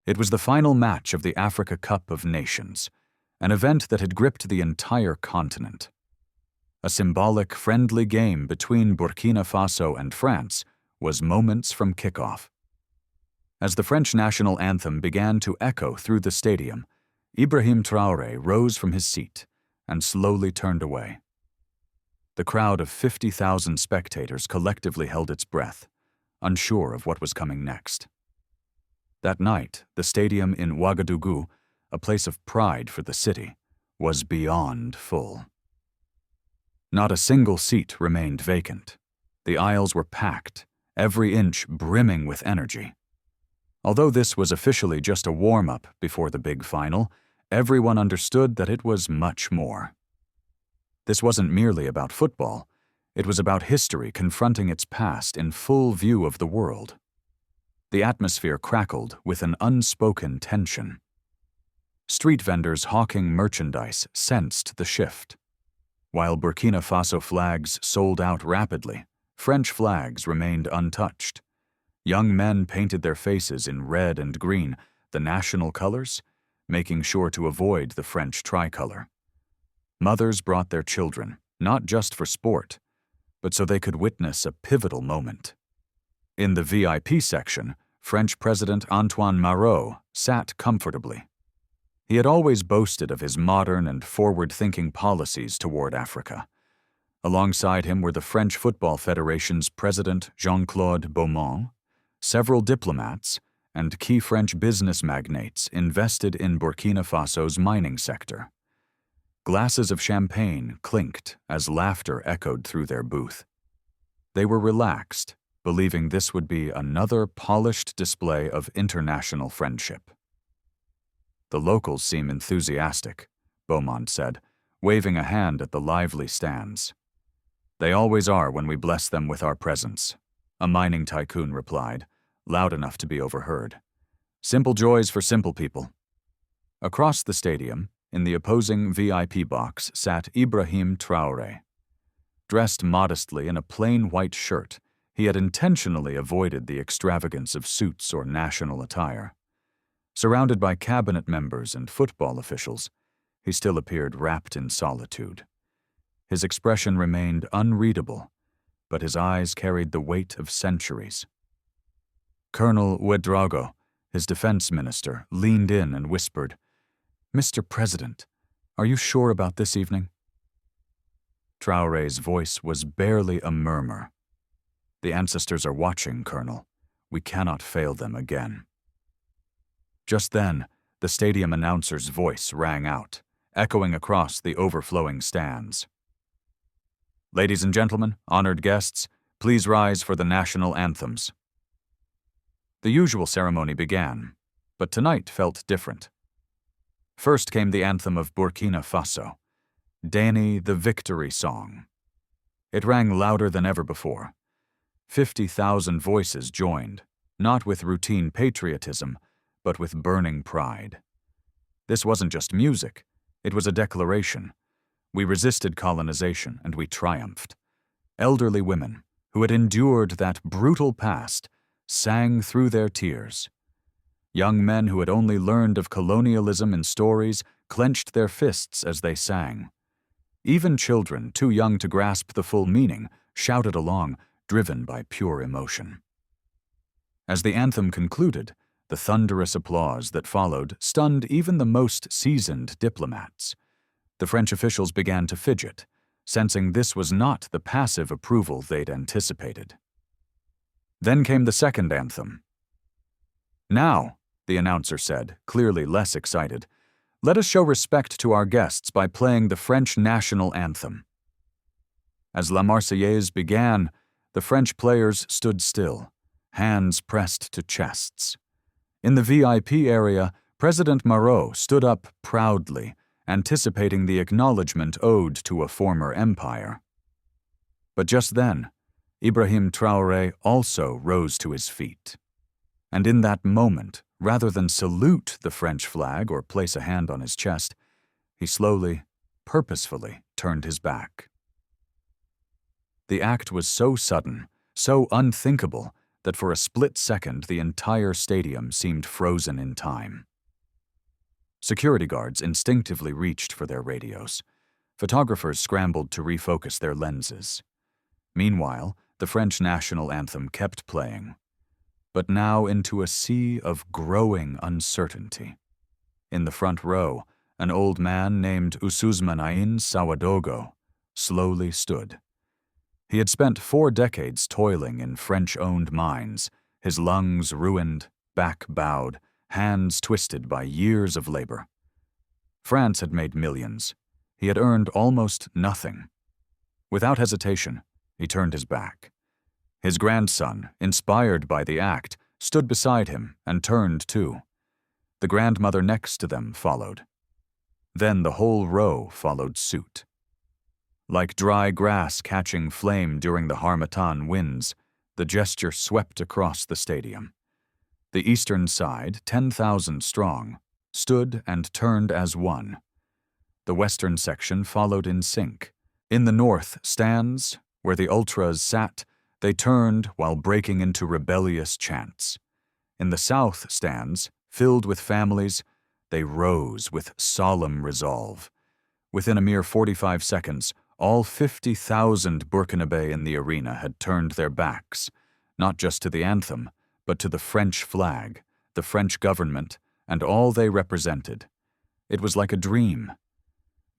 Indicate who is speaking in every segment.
Speaker 1: It was the final match of the Africa Cup of Nations, an event that had gripped the entire continent. A symbolic, friendly game between Burkina Faso and France was moments from kickoff. As the French national anthem began to echo through the stadium, Ibrahim Traoré rose from his seat and slowly turned away. The crowd of 50,000 spectators collectively held its breath, unsure of what was coming next. That night, the stadium in Ouagadougou, a place of pride for the city, was beyond full. Not a single seat remained vacant. The aisles were packed, every inch brimming with energy. Although this was officially just a warm-up before the big final, everyone understood that it was much more. This wasn't merely about football. It was about history confronting its past in full view of the world. The atmosphere crackled with an unspoken tension. Street vendors hawking merchandise sensed the shift. While Burkina Faso flags sold out rapidly, French flags remained untouched. Young men painted their faces in red and green, the national colors, making sure to avoid the French tricolor. Mothers brought their children, not just for sport, but so they could witness a pivotal moment. In the VIP section, French President Antoine Marot sat comfortably. He had always boasted of his modern and forward-thinking policies toward Africa. Alongside him were the French Football Federation's president Jean-Claude Beaumont, several diplomats, and key French business magnates invested in Burkina Faso's mining sector. Glasses of champagne clinked as laughter echoed through their booth. They were relaxed, believing this would be another polished display of international friendship. "The locals seem enthusiastic," Beaumont said, waving a hand at the lively stands. "They always are when we bless them with our presence," a mining tycoon replied, loud enough to be overheard. "Simple joys for simple people." Across the stadium, in the opposing VIP box, sat Ibrahim Traoré. Dressed modestly in a plain white shirt, he had intentionally avoided the extravagance of suits or national attire. Surrounded by cabinet members and football officials, he still appeared wrapped in solitude. His expression remained unreadable, but his eyes carried the weight of centuries. Colonel Ouedraogo, his defense minister, leaned in and whispered, "Mr. President, are you sure about this evening?" Traoré's voice was barely a murmur. "The ancestors are watching, Colonel. We cannot fail them again." Just then, the stadium announcer's voice rang out, echoing across the overflowing stands. "Ladies and gentlemen, honored guests, please rise for the national anthems." The usual ceremony began, but tonight felt different. First came the anthem of Burkina Faso, Dani the Victory Song. It rang louder than ever before. 50,000 voices joined, not with routine patriotism, but with burning pride. This wasn't just music, it was a declaration. We resisted colonization and we triumphed. Elderly women, who had endured that brutal past, sang through their tears. Young men who had only learned of colonialism in stories clenched their fists as they sang. Even children, too young to grasp the full meaning, shouted along, driven by pure emotion. As the anthem concluded, the thunderous applause that followed stunned even the most seasoned diplomats. The French officials began to fidget, sensing this was not the passive approval they'd anticipated. Then came the second anthem. "Now," the announcer said, clearly less excited, "let us show respect to our guests by playing the French national anthem." As La Marseillaise began, the French players stood still, hands pressed to chests. In the VIP area, President Marot stood up proudly, anticipating the acknowledgement owed to a former empire. But just then, Ibrahim Traoré also rose to his feet. And in that moment, rather than salute the French flag or place a hand on his chest, he slowly, purposefully turned his back. The act was so sudden, so unthinkable, that for a split second the entire stadium seemed frozen in time. Security guards instinctively reached for their radios. Photographers scrambled to refocus their lenses. Meanwhile, the French national anthem kept playing, but now into a sea of growing uncertainty. In the front row, an old man named Usuzmanain Sawadogo slowly stood. He had spent 4 decades toiling in French-owned mines, his lungs ruined, back bowed, hands twisted by years of labor. France had made millions. He had earned almost nothing. Without hesitation, he turned his back. His grandson, inspired by the act, stood beside him and turned too. The grandmother next to them followed. Then the whole row followed suit. Like dry grass catching flame during the Harmattan winds, the gesture swept across the stadium. The eastern side, 10,000 strong, stood and turned as one. The western section followed in sync. In the north stands, where the ultras sat, they turned while breaking into rebellious chants. In the south stands, filled with families, they rose with solemn resolve. Within a mere 45 seconds, all 50,000 Burkinabé in the arena had turned their backs, not just to the anthem, but to the French flag, the French government, and all they represented. It was like a dream.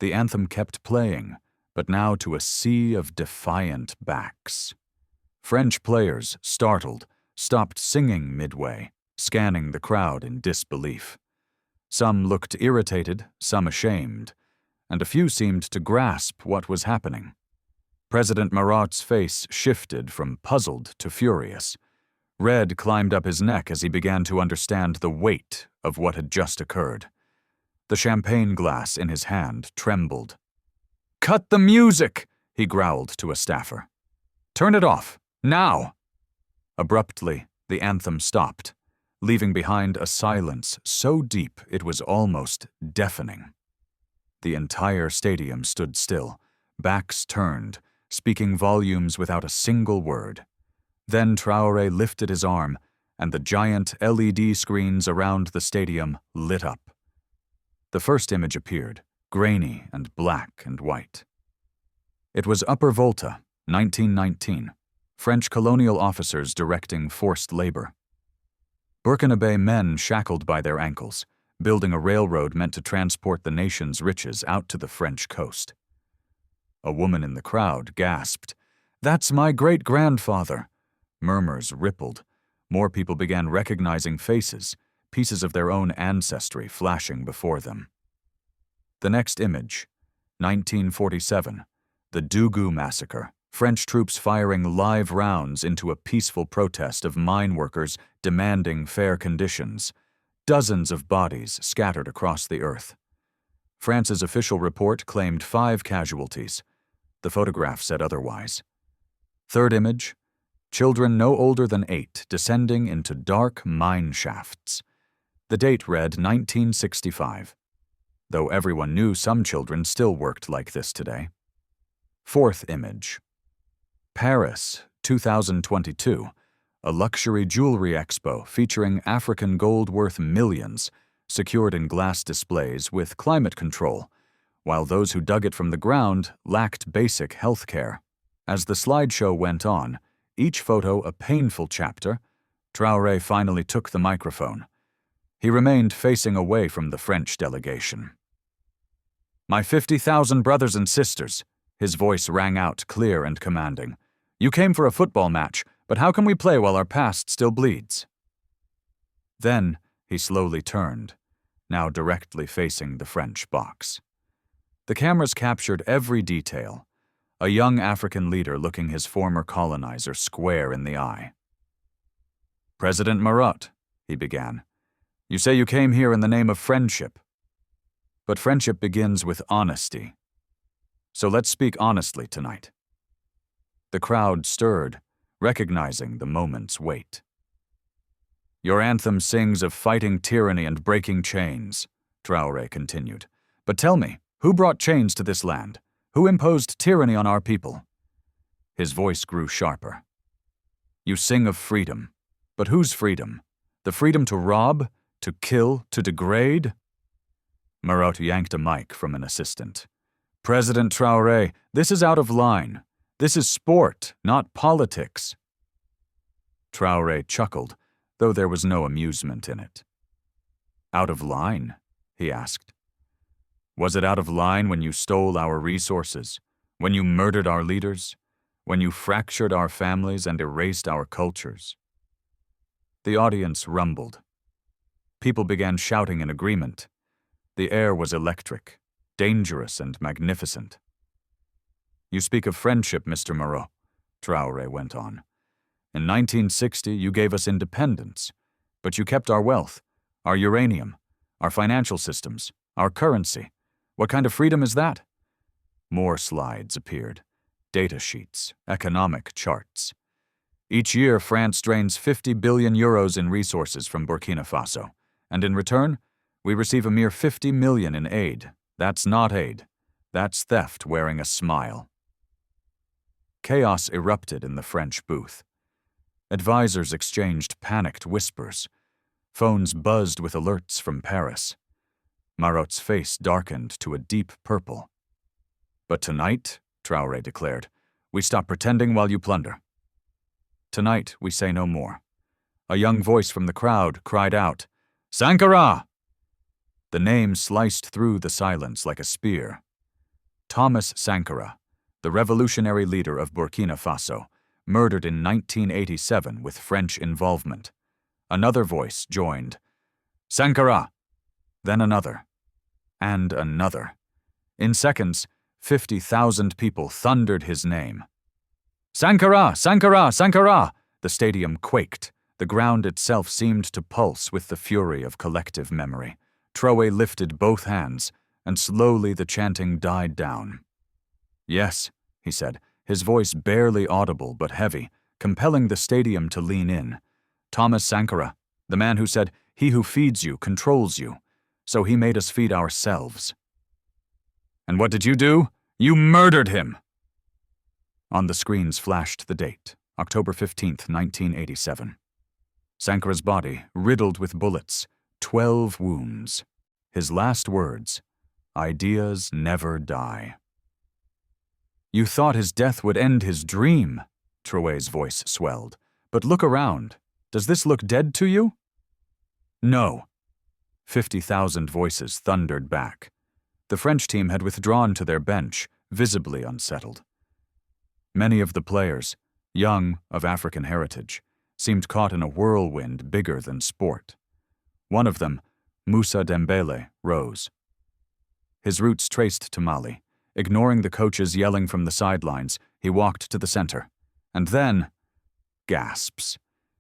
Speaker 1: The anthem kept playing, but now to a sea of defiant backs. French players, startled, stopped singing midway, scanning the crowd in disbelief. Some looked irritated, some ashamed, and a few seemed to grasp what was happening. President Marat's face shifted from puzzled to furious. Red climbed up his neck as he began to understand the weight of what had just occurred. The champagne glass in his hand trembled. "Cut the music!" he growled to a staffer. "Turn it off, now!" Abruptly, the anthem stopped, leaving behind a silence so deep it was almost deafening. The entire stadium stood still, backs turned, speaking volumes without a single word. Then Traoré lifted his arm, and the giant LED screens around the stadium lit up. The first image appeared, grainy and black and white. It was Upper Volta, 1919, French colonial officers directing forced labor. Burkinabé men shackled by their ankles, building a railroad meant to transport the nation's riches out to the French coast. A woman in the crowd gasped, "That's my great-grandfather!" Murmurs rippled. More people began recognizing faces, pieces of their own ancestry flashing before them. The next image, 1947, the Dougou massacre, French troops firing live rounds into a peaceful protest of mine workers demanding fair conditions. Dozens of bodies scattered across the earth. France's official report claimed 5 casualties. The photograph said otherwise. Third image, children no older than 8 descending into dark mine shafts. The date read 1965, though everyone knew some children still worked like this today. Fourth image, Paris, 2022, a luxury jewelry expo featuring African gold worth millions, secured in glass displays with climate control, while those who dug it from the ground lacked basic health care. As the slideshow went on, each photo a painful chapter, Traoré finally took the microphone. He remained facing away from the French delegation. "My 50,000 brothers and sisters," his voice rang out clear and commanding. "You came for a football match, but how can we play while our past still bleeds?" Then he slowly turned, now directly facing the French box. The cameras captured every detail, a young African leader looking his former colonizer square in the eye. "President Marat," he began, "you say you came here in the name of friendship. But friendship begins with honesty. So let's speak honestly tonight." The crowd stirred, recognizing the moment's weight. "Your anthem sings of fighting tyranny and breaking chains," Traoré continued. "But tell me, who brought chains to this land? Who imposed tyranny on our people?" His voice grew sharper. You sing of freedom. But whose freedom? The freedom to rob, to kill, to degrade? Marot yanked a mic from an assistant. President Traoré, this is out of line. This is sport, not politics. Traoré chuckled, though there was no amusement in it. Out of line? He asked. Was it out of line when you stole our resources, when you murdered our leaders, when you fractured our families and erased our cultures? The audience rumbled. People began shouting in agreement. The air was electric, dangerous and magnificent. You speak of friendship, Mr. Marot, Traoré went on. In 1960, you gave us independence, but you kept our wealth, our uranium, our financial systems, our currency. What kind of freedom is that? More slides appeared. Data sheets, economic charts. Each year, France drains 50 billion euros in resources from Burkina Faso, and in return, we receive a mere 50 million in aid. That's not aid. That's theft wearing a smile. Chaos erupted in the French booth. Advisors exchanged panicked whispers. Phones buzzed with alerts from Paris. Marot's face darkened to a deep purple. But tonight, Traoré declared, we stop pretending while you plunder. Tonight, we say no more. A young voice from the crowd cried out, Sankara! The name sliced through the silence like a spear. Thomas Sankara, the revolutionary leader of Burkina Faso, murdered in 1987 with French involvement. Another voice joined. Sankara! Then another. And another. In seconds, 50,000 people thundered his name. Sankara! Sankara! Sankara! The stadium quaked. The ground itself seemed to pulse with the fury of collective memory. Traoré lifted both hands, and slowly the chanting died down. Yes, he said, his voice barely audible but heavy, compelling the stadium to lean in. Thomas Sankara, the man who said, he who feeds you controls you, so he made us feed ourselves. And what did you do? You murdered him! On the screens flashed the date, October 15th, 1987. Sankara's body riddled with bullets, 12 wounds. His last words, ideas never die. You thought his death would end his dream, Traoré's voice swelled. But look around. Does this look dead to you? No. 50,000 voices thundered back. The French team had withdrawn to their bench, visibly unsettled. Many of the players, young, of African heritage, seemed caught in a whirlwind bigger than sport. One of them, Moussa Dembélé, rose. His roots traced to Mali. Ignoring the coaches yelling from the sidelines, he walked to the center. And then, gasps.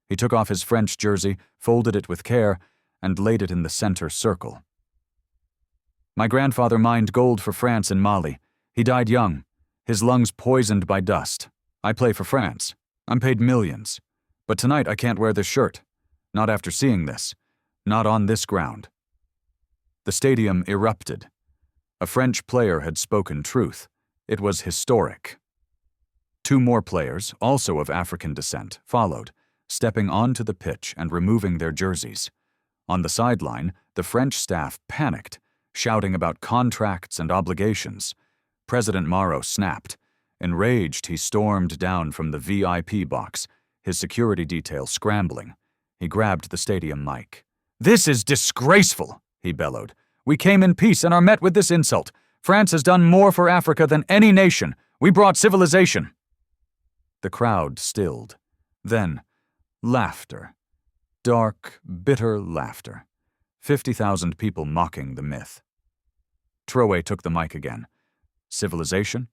Speaker 1: He took off his French jersey, folded it with care, and laid it in the center circle. My grandfather mined gold for France in Mali. He died young, his lungs poisoned by dust. I play for France. I'm paid millions. But tonight I can't wear this shirt. Not after seeing this. Not on this ground. The stadium erupted. A French player had spoken truth. It was historic. Two more players, also of African descent, followed, stepping onto the pitch and removing their jerseys. On the sideline, the French staff panicked, shouting about contracts and obligations. President Marot snapped. Enraged, he stormed down from the VIP box, his security detail scrambling. He grabbed the stadium mic. This is disgraceful, he bellowed. We came in peace and are met with this insult. France has done more for Africa than any nation. We brought civilization. The crowd stilled. Then, laughter. Dark, bitter laughter. 50,000 people mocking the myth. Traoré took the mic again. Civilization?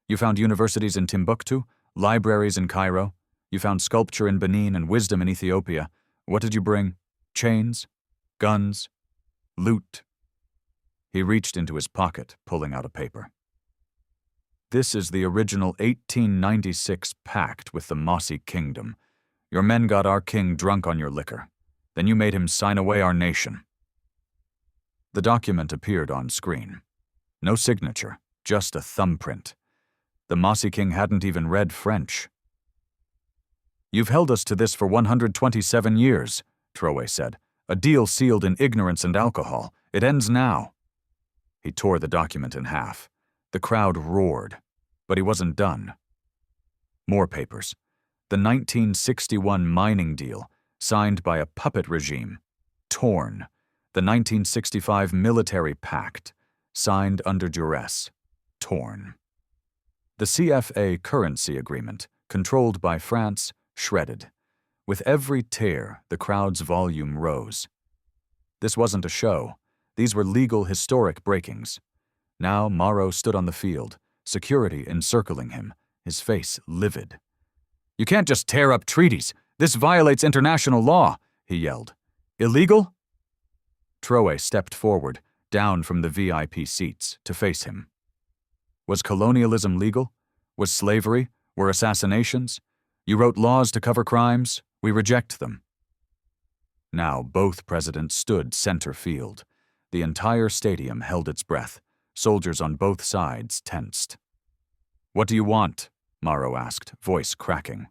Speaker 1: You found universities in Timbuktu, libraries in Cairo. You found sculpture in Benin and wisdom in Ethiopia. What did you bring? Chains? Guns? Loot? He reached into his pocket, pulling out a paper. This is the original 1896 pact with the Mossy Kingdom. Your men got our king drunk on your liquor. Then you made him sign away our nation. The document appeared on screen. No signature, just a thumbprint. The Mossy King hadn't even read French. You've held us to this for 127 years, Traoré said. A deal sealed in ignorance and alcohol. It ends now. He tore the document in half. The crowd roared, but he wasn't done. More papers. The 1961 mining deal, signed by a puppet regime, torn. The 1965 military pact, signed under duress, torn. The CFA currency agreement, controlled by France, shredded. With every tear, the crowd's volume rose. This wasn't a show. These were legal, historic breakings. Now Mauro stood on the field, security encircling him, his face livid. "You can't just tear up treaties. This violates international law," he yelled. "Illegal?" Traoré stepped forward, down from the VIP seats, to face him. Was colonialism legal? Was slavery? Were assassinations? You wrote laws to cover crimes. We reject them. Now both presidents stood center field. The entire stadium held its breath. Soldiers on both sides tensed. "What do you want?" Mauro asked, voice cracking.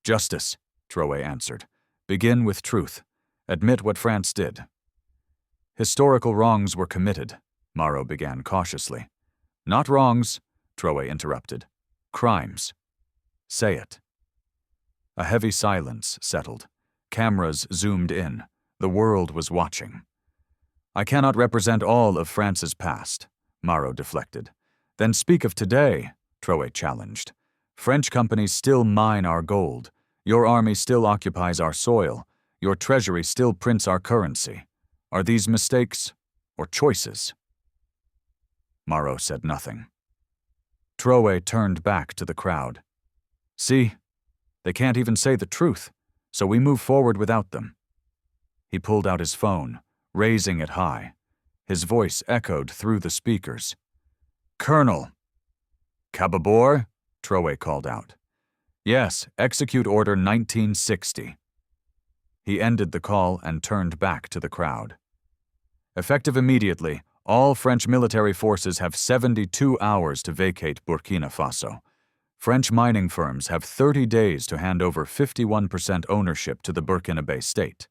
Speaker 1: "Justice," Traoré answered. "Begin with truth. Admit what France did." "Historical wrongs were committed," Mauro began cautiously. "Not wrongs," Traoré interrupted. "Crimes. Say it." A heavy silence settled. Cameras zoomed in. The world was watching. "I cannot represent all of France's past," Mauro deflected. "Then speak of today," Traoré challenged. "French companies still mine our gold. Your army still occupies our soil. Your treasury still prints our currency. Are these mistakes or choices?" Mauro said nothing. Traoré turned back to the crowd. "See, they can't even say the truth, so we move forward without them." He pulled out his phone, raising it high. His voice echoed through the speakers. "Colonel!" "Kababor?" Traoré called out. "Yes, execute Order 1960. He ended the call and turned back to the crowd. "Effective immediately, all French military forces have 72 hours to vacate Burkina Faso. French mining firms have 30 days to hand over 51% ownership to the Burkinabe state.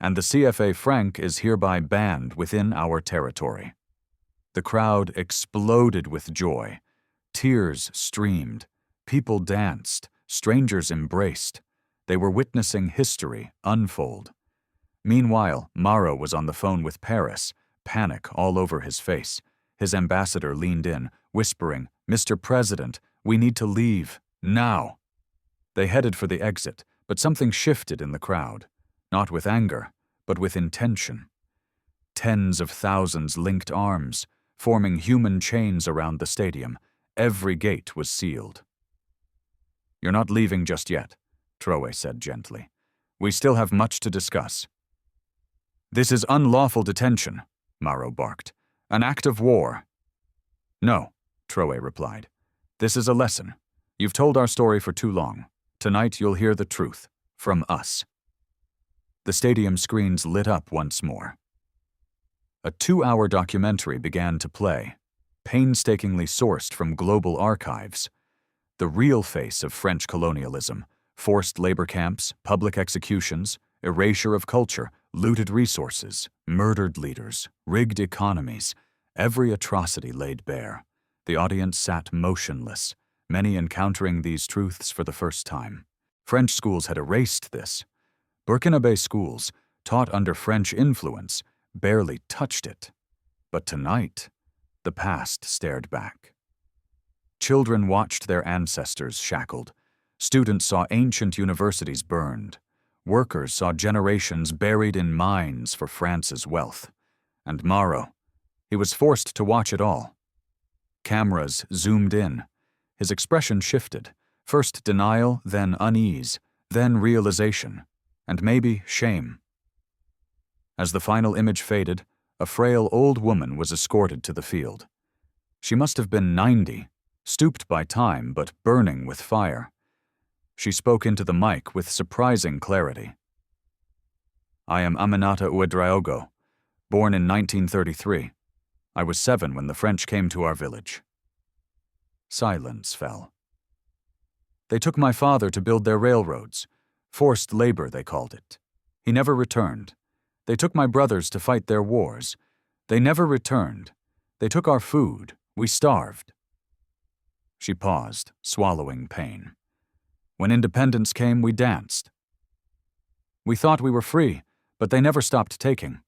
Speaker 1: And the CFA franc is hereby banned within our territory." The crowd exploded with joy. Tears streamed. People danced. Strangers embraced. They were witnessing history unfold. Meanwhile, Mauro was on the phone with Paris, panic all over his face. His ambassador leaned in, whispering, "Mr. President, we need to leave, now." They headed for the exit, but something shifted in the crowd, not with anger, but with intention. Tens of thousands linked arms, forming human chains around the stadium. Every gate was sealed. "You're not leaving just yet," Traoré said gently. "We still have much to discuss." "This is unlawful detention," Mauro barked. "An act of war." "No," Traoré replied. "This is a lesson. You've told our story for too long. Tonight you'll hear the truth. From us." The stadium screens lit up once more. A 2-hour documentary began to play, painstakingly sourced from global archives. The real face of French colonialism, forced labor camps, public executions, erasure of culture, looted resources, murdered leaders, rigged economies, every atrocity laid bare. The audience sat motionless, many encountering these truths for the first time. French schools had erased this. Burkinabe schools, taught under French influence, barely touched it. But tonight, the past stared back. Children watched their ancestors shackled. Students saw ancient universities burned. Workers saw generations buried in mines for France's wealth. And Mauro, he was forced to watch it all. Cameras zoomed in. His expression shifted. First denial, then unease, then realization, and maybe shame. As the final image faded, a frail old woman was escorted to the field. She must have been 90, stooped by time but burning with fire. She spoke into the mic with surprising clarity. "I am Aminata Ouedraogo, born in 1933. I was 7 when the French came to our village." Silence fell. They took my father to build their railroads. Forced labor, they called it. He never returned. They took my brothers to fight their wars. They never returned. They took our food. We starved." She paused, swallowing pain. "When independence came, we danced. We thought we were free, but they never stopped taking.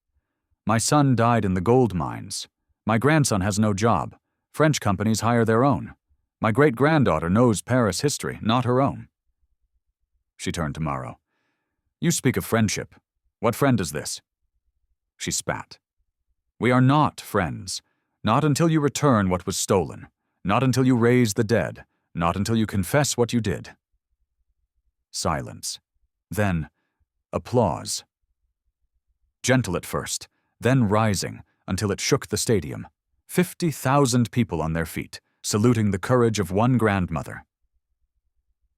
Speaker 1: My son died in the gold mines. My grandson has no job. French companies hire their own. My great-granddaughter knows Paris history, not her own." She turned to Mauro. "You speak of friendship. What friend is this?" She spat. "We are not friends. Not until you return what was stolen. Not until you raise the dead. Not until you confess what you did." Silence. Then, applause. Gentle at first, then rising until it shook the stadium. 50,000 people on their feet, saluting the courage of one grandmother.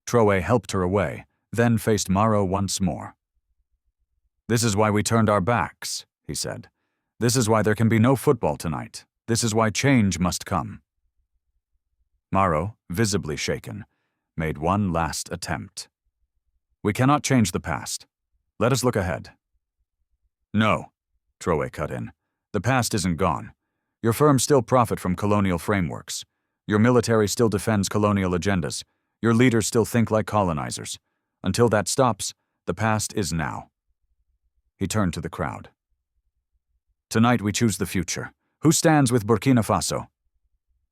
Speaker 1: Traoré helped her away, then faced Mauro once more. "This is why we turned our backs," he said. "This is why there can be no football tonight. This is why change must come." Mauro, visibly shaken, made one last attempt. "We cannot change the past. Let us look ahead." "No," Traoré cut in. "The past isn't gone. Your firms still profit from colonial frameworks. Your military still defends colonial agendas. Your leaders still think like colonizers. Until that stops, the past is now." He turned to the crowd. "Tonight we choose the future. Who stands with Burkina Faso?"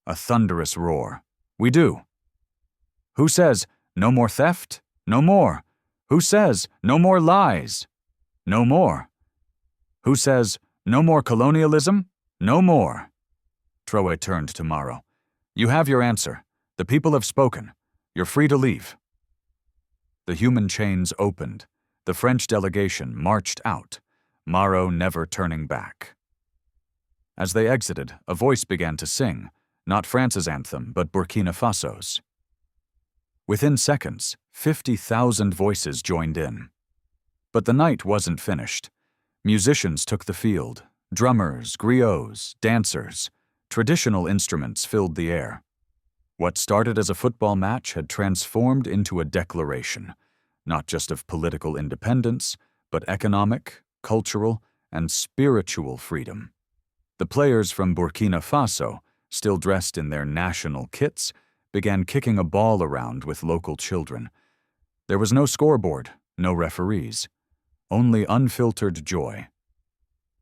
Speaker 1: A thunderous roar. "We do." "Who says, no more theft? No more. Who says, no more lies? No more. Who says, no more colonialism? No more." Traoré turned to Mauro. "You have your answer. The people have spoken. You're free to leave." The human chains opened. The French delegation marched out, Mauro never turning back. As they exited, a voice began to sing, not France's anthem, but Burkina Faso's. Within seconds, 50,000 voices joined in. But the night wasn't finished. Musicians took the field. Drummers, griots, dancers, traditional instruments filled the air. What started as a football match had transformed into a declaration, not just of political independence, but economic, cultural, and spiritual freedom. The players from Burkina Faso, still dressed in their national kits, began kicking a ball around with local children. There was no scoreboard, no referees, only unfiltered joy.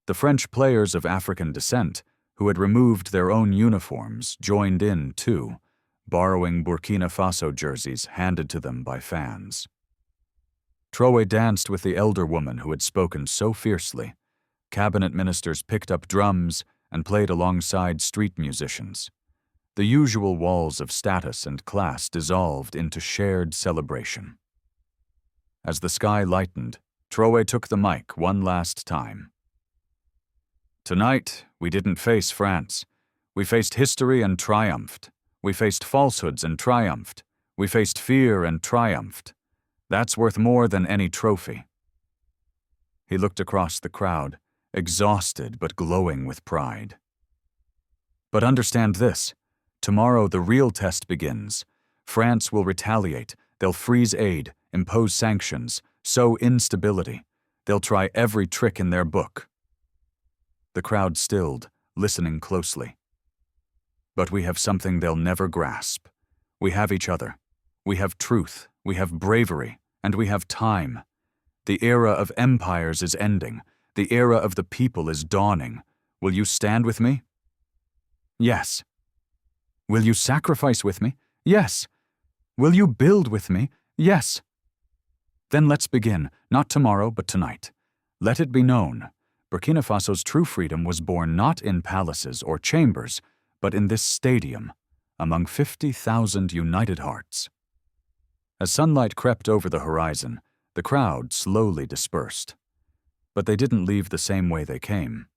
Speaker 1: The French players of African descent, who had removed their own uniforms, joined in too, borrowing Burkina Faso jerseys handed to them by fans. Traoré danced with the elder woman who had spoken so fiercely. Cabinet ministers picked up drums and played alongside street musicians. The usual walls of status and class dissolved into shared celebration. As the sky lightened, Traoré took the mic one last time. "Tonight, we didn't face France. We faced history and triumphed. We faced falsehoods and triumphed. We faced fear and triumphed. That's worth more than any trophy." He looked across the crowd, exhausted but glowing with pride. "But understand this. Tomorrow the real test begins. France will retaliate. They'll freeze aid, impose sanctions, sow instability. They'll try every trick in their book." The crowd stilled, listening closely. "But we have something they'll never grasp. We have each other. We have truth. We have bravery. And we have time. The era of empires is ending. The era of the people is dawning. Will you stand with me?" "Yes." "Will you sacrifice with me?" "Yes." "Will you build with me?" "Yes." "Then let's begin, not tomorrow, but tonight. Let it be known. Burkina Faso's true freedom was born not in palaces or chambers, but in this stadium, among 50,000 united hearts." As sunlight crept over the horizon, the crowd slowly dispersed. But they didn't leave the same way they came.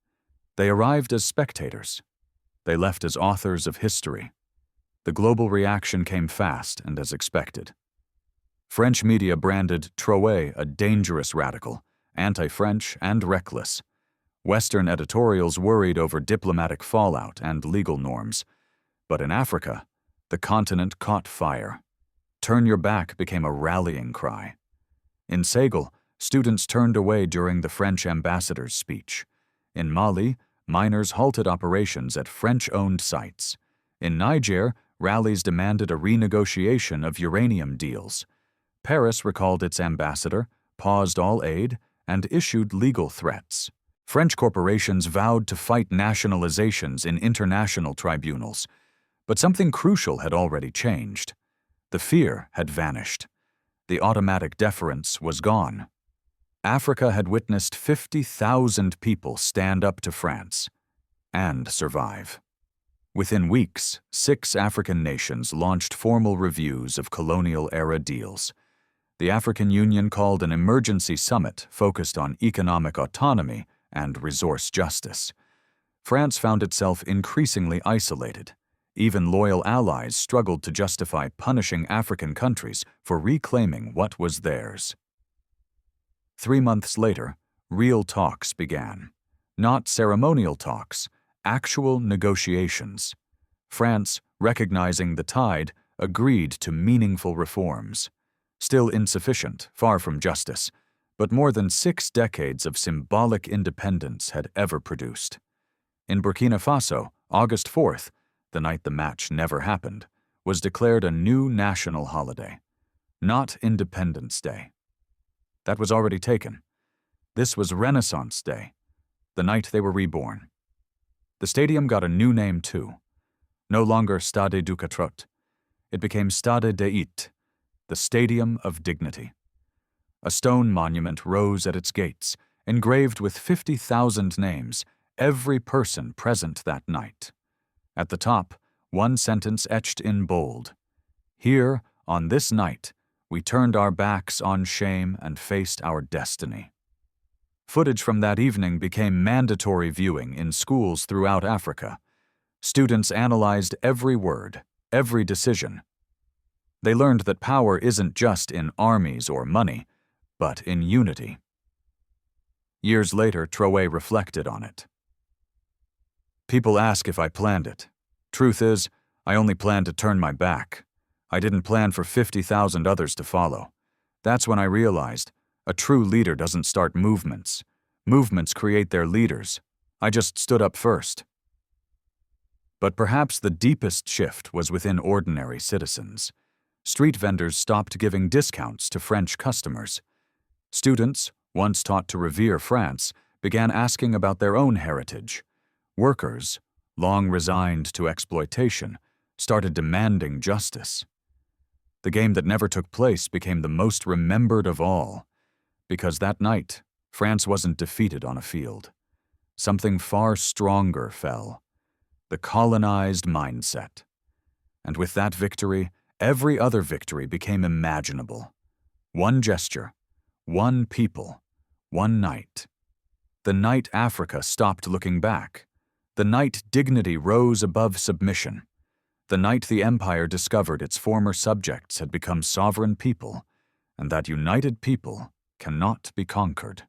Speaker 1: They arrived as spectators. They left as authors of history. The global reaction came fast and as expected. French media branded Traoré a dangerous radical, anti-French and reckless. Western editorials worried over diplomatic fallout and legal norms. But in Africa, the continent caught fire. Turn your back became a rallying cry. In Senegal, students turned away during the French ambassador's speech. In Mali, miners halted operations at French-owned sites. In Niger, rallies demanded a renegotiation of uranium deals. Paris recalled its ambassador, paused all aid, and issued legal threats. French corporations vowed to fight nationalizations in international tribunals. But something crucial had already changed. The fear had vanished. The automatic deference was gone. Africa had witnessed 50,000 people stand up to France and survive. Within weeks, 6 African nations launched formal reviews of colonial-era deals. The African Union called an emergency summit focused on economic autonomy and resource justice. France found itself increasingly isolated. Even loyal allies struggled to justify punishing African countries for reclaiming what was theirs. 3 months later, real talks began. Not ceremonial talks, actual negotiations. France, recognizing the tide, agreed to meaningful reforms. Still insufficient, far from justice, but more than 6 decades of symbolic independence had ever produced. In Burkina Faso, August 4th, the night the match never happened, was declared a new national holiday. Not Independence Day. That was already taken. This was Renaissance Day, the night they were reborn. The stadium got a new name too. No longer Stade du Catrot. It became Stade de It, the Stadium of Dignity. A stone monument rose at its gates, engraved with 50,000 names, every person present that night. At the top, one sentence etched in bold. Here, on this night, we turned our backs on shame and faced our destiny. Footage from that evening became mandatory viewing in schools throughout Africa. Students analyzed every word, every decision. They learned that power isn't just in armies or money, but in unity. Years later, Traoré reflected on it. People ask if I planned it. Truth is, I only planned to turn my back. I didn't plan for 50,000 others to follow. That's when I realized a true leader doesn't start movements. Movements create their leaders. I just stood up first. But perhaps the deepest shift was within ordinary citizens. Street vendors stopped giving discounts to French customers. Students, once taught to revere France, began asking about their own heritage. Workers, long resigned to exploitation, started demanding justice. The game that never took place became the most remembered of all, because that night, France wasn't defeated on a field. Something far stronger fell, the colonized mindset. And with that victory, every other victory became imaginable. One gesture, one people, one night. The night Africa stopped looking back. The night dignity rose above submission. The night the empire discovered its former subjects had become sovereign people, and that united people cannot be conquered.